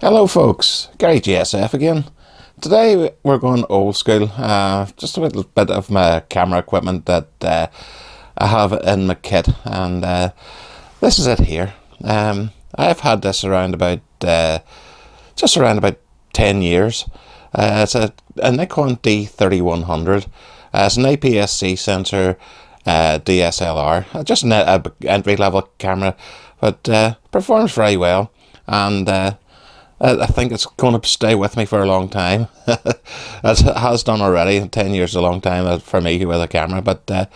Hello folks, Gary GSF again. Today we're going old school, just a little bit of my camera equipment that I have in my kit, and this is it here. I've had this around about, just around about 10 years. It's a Nikon D3100. It's an APS-C sensor DSLR, just an entry-level camera, but performs very well, and I think it's going to stay with me for a long time, as it has done already. 10 years is a long time for me with a camera, but there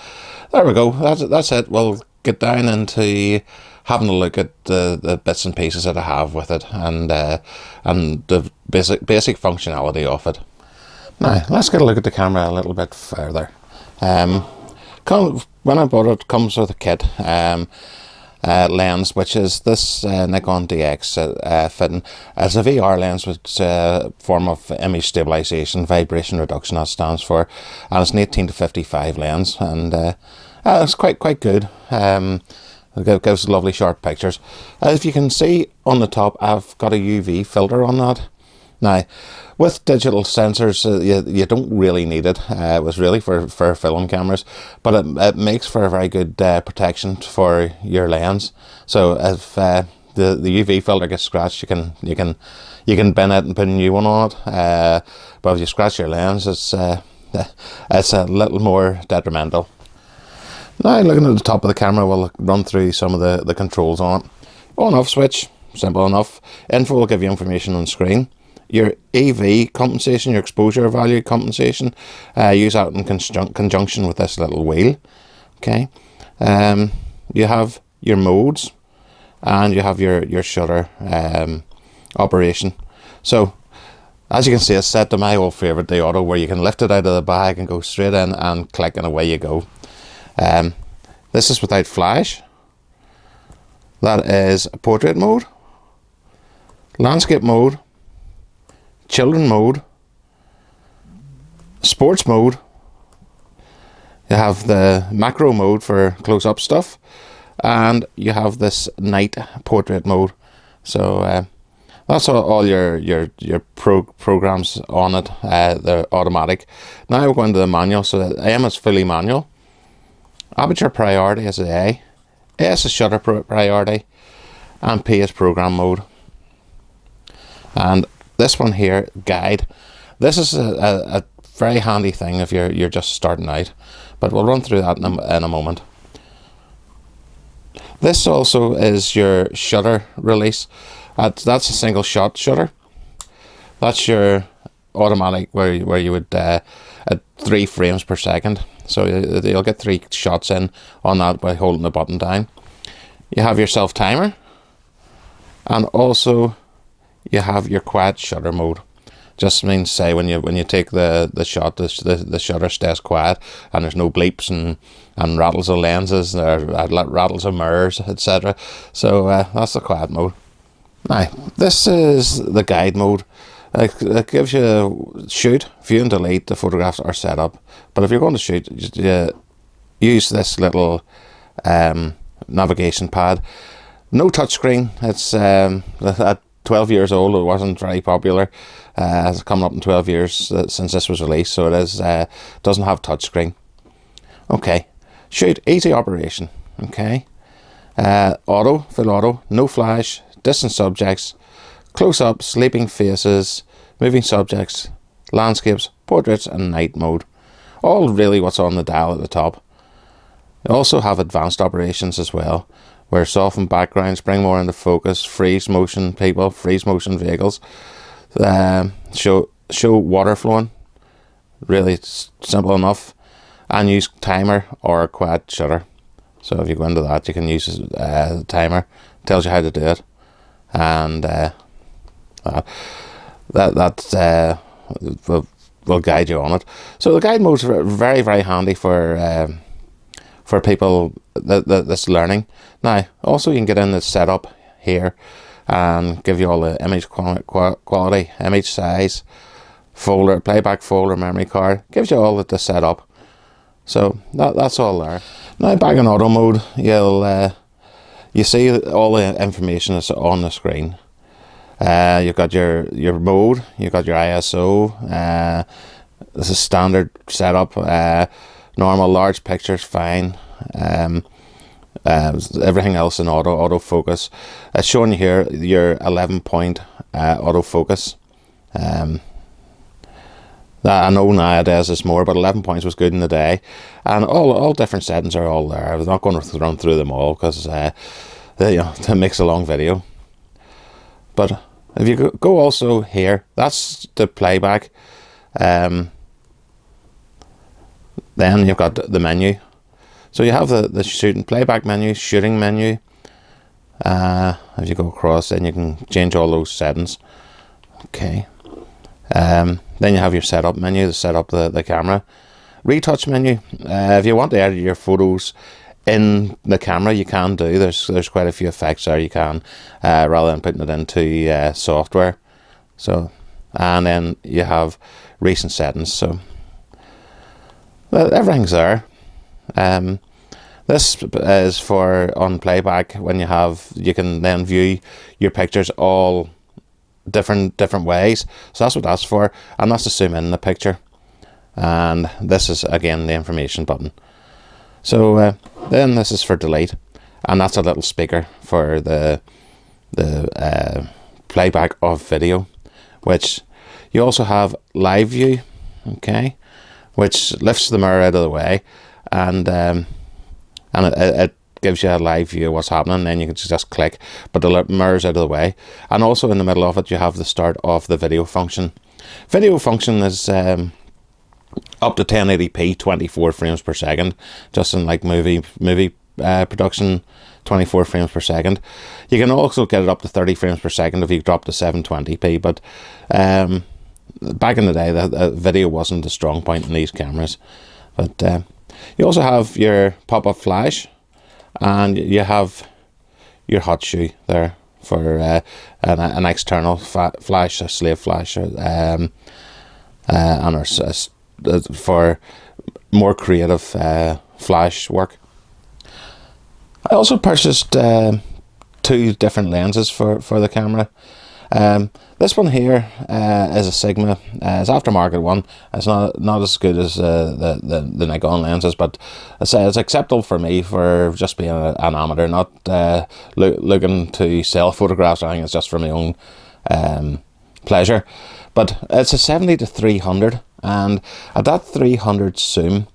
we go. That's it. We'll get down into having a look at the bits and pieces that I have with it, and the basic functionality of it. Now, let's get a look at the camera a little bit further. When I bought it, it comes with a kit. Lens, which is this Nikon DX fitting. It's a VR lens with form of image stabilization, vibration reduction, that stands for, and it's an 18 to 55 lens, and it's quite good. It gives lovely sharp pictures. If you can see on the top, I've got a UV filter on that. Now, with digital sensors, you don't really need it. It was really for film cameras, but it makes for a very good protection for your lens. So if the UV filter gets scratched, you can bin it and put a new one on it. But if you scratch your lens, it's a little more detrimental. Now, looking at the top of the camera, we'll run through some of the controls on it. On-off switch, simple enough. Info will give you information on screen. Your AV compensation, your exposure value compensation, use that in conjunction with this little wheel. Okay, you have your modes, and you have your shutter operation. So as you can see, it's set to my old favorite, the auto, where you can lift it out of the bag and go straight in and click, and away you go. This is without flash. That is portrait mode, landscape mode, children mode, sports mode. You have the macro mode for close-up stuff, and you have this night portrait mode. So that's all your programs on it. They're automatic. Now we're going to the manual. So the AM is fully manual. Aperture priority is A. S is shutter priority, and P is program mode. And this one here, guide. This is a very handy thing if you're just starting out, but we'll run through that in a moment. This also is your shutter release. That's a single shot shutter. That's your automatic where you would at 3 frames per second. So you'll get 3 shots in on that by holding the button down. You have your self timer, and also you have your quiet shutter mode. Just means, say, when you take the shot, the shutter stays quiet, and there's no bleeps and rattles of lenses, or rattles of mirrors, etc. So that's the quiet mode. Now, this is the guide mode. It gives you shoot, view and delete. The photographs are set up, but if you're going to shoot, just use this little navigation pad. No touchscreen. It's at 12 years old, it wasn't very popular. It's coming up in 12 years since this was released, so it is doesn't have touchscreen. Okay, shoot, easy operation. Okay, auto, full auto, no flash, distant subjects, close up, sleeping faces, moving subjects, landscapes, portraits, and night mode. All really what's on the dial at the top. You also have advanced operations as well, where soften backgrounds, bring more into focus, freeze motion people, freeze motion vehicles, show water flowing, really simple enough, and use timer or quiet shutter. So if you go into that, you can use the timer, tells you how to do it, and that will guide you on it. So the guide mode is very, very handy for people that's learning. Now, also you can get in the setup here and give you all the image quality, image size, folder, playback folder, memory card. Gives you all the setup. So that's all there. Now back in auto mode, you see all the information that's on the screen. You've got your mode, you've got your ISO. This is standard setup. Normal large pictures, fine. Everything else in autofocus. It's showing you here your 11-point autofocus. I know nowadays it's more, but 11 points was good in the day, and all different settings are all there. I was not going to run through them all because it makes a long video. But if you go also here, that's the playback. Then you've got the menu. So you have the shooting playback menu, shooting menu. If you go across, then you can change all those settings. Okay. Then you have your setup menu to set up the camera. Retouch menu. If you want to edit your photos in the camera, you can do. There's quite a few effects there you can, rather than putting it into software. So, and then you have recent settings. So everything's there. This is for on playback when you can then view your pictures all different ways. So that's what that's for, and that's to zoom in the picture. And this is again the information button. So then this is for delete, and that's a little speaker for the playback of video, which you also have live view, okay, which lifts the mirror out of the way, and it gives you a live view of what's happening. Then you can just click, but the mirror's out of the way. And also in the middle of it, you have the start of the video function. Video function is up to 1080p, 24 frames per second, just in like movie production, 24 frames per second. You can also get it up to 30 frames per second if you drop to 720p, but back in the day, the video wasn't a strong point in these cameras. But you also have your pop-up flash, and you have your hot shoe there for an external flash, a slave flash, and for more creative flash work. I also purchased 2 different lenses for the camera. This one here is a Sigma. It's aftermarket one. It's not as good as the Nikon lenses, but it's acceptable for me for just being an amateur, not looking to sell photographs or anything. It's just for my own pleasure. But it's a 70-300, and at that 300 zoom,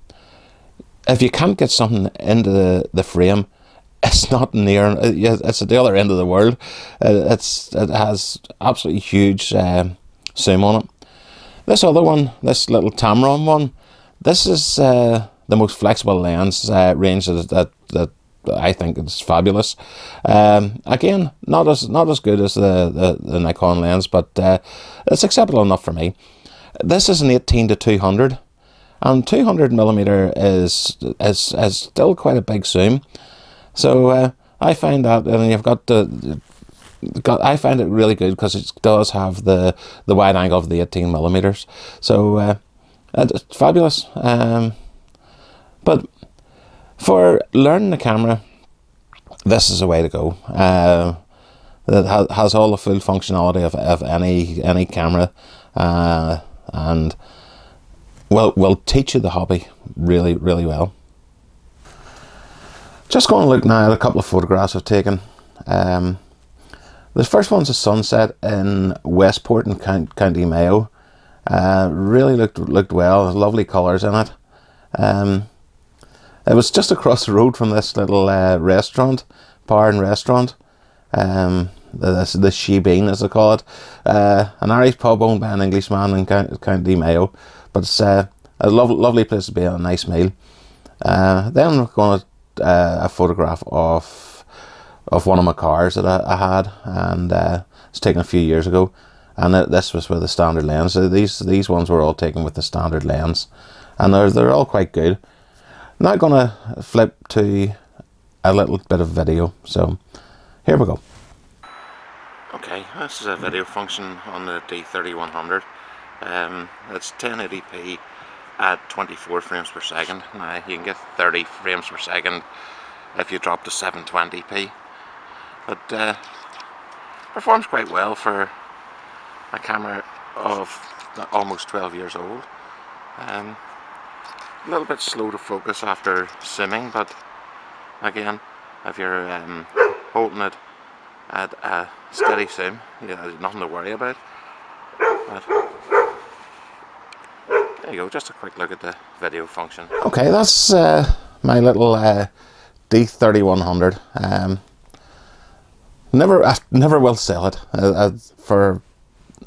if you can't get something into the frame, it's not near. It's at the other end of the world. It has absolutely huge zoom on it. This other one, this little Tamron one, this is the most flexible lens range that I think is fabulous. Again, not as good as the Nikon lens, but it's acceptable enough for me. This is an 18-200, and 200mm is still quite a big zoom. So I find that, and you've got I find it really good because it does have the wide angle of the 18mm. So it's fabulous. But for learning the camera, this is a way to go. It has all the full functionality of any camera, and will teach you the hobby really well. Just going to look now at a couple of photographs I've taken. The first one's a sunset in Westport in County Mayo. Really looked well. Lovely colours in it. It was just across the road from this little restaurant, bar and restaurant. The She Bean, as they call it. An Irish pub owned by an Englishman in County Mayo. But it's a lovely place to be, a nice meal. Then we're going to a photograph of one of my cars that I had, and it's taken a few years ago, and this was with the standard lens. So these ones were all taken with the standard lens, and they're all quite good. I'm now going to flip to a little bit of video, so here we go. Okay, this is a video function on the D3100. It's 1080p at 24 frames per second. Now you can get 30 frames per second if you drop to 720p. But performs quite well for a camera of almost 12 years old. A little bit slow to focus after simming, but again, if you're holding it at a steady sim, there's nothing to worry about. But there you go, just a quick look at the video function. Okay, that's my little D3100. I never will sell it.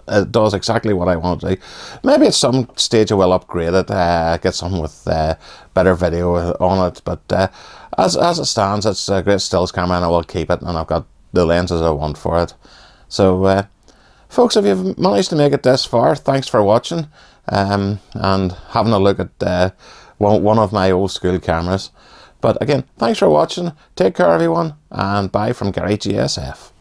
It does exactly what I want to do. Maybe at some stage I will upgrade it, get something with better video on it. But as it stands, it's a great stills camera, and I will keep it. And I've got the lenses I want for it. So, folks, if you've managed to make it this far, thanks for watching and having a look at one of my old school cameras. But again, thanks for watching. Take care, everyone, and bye from Gary GSF.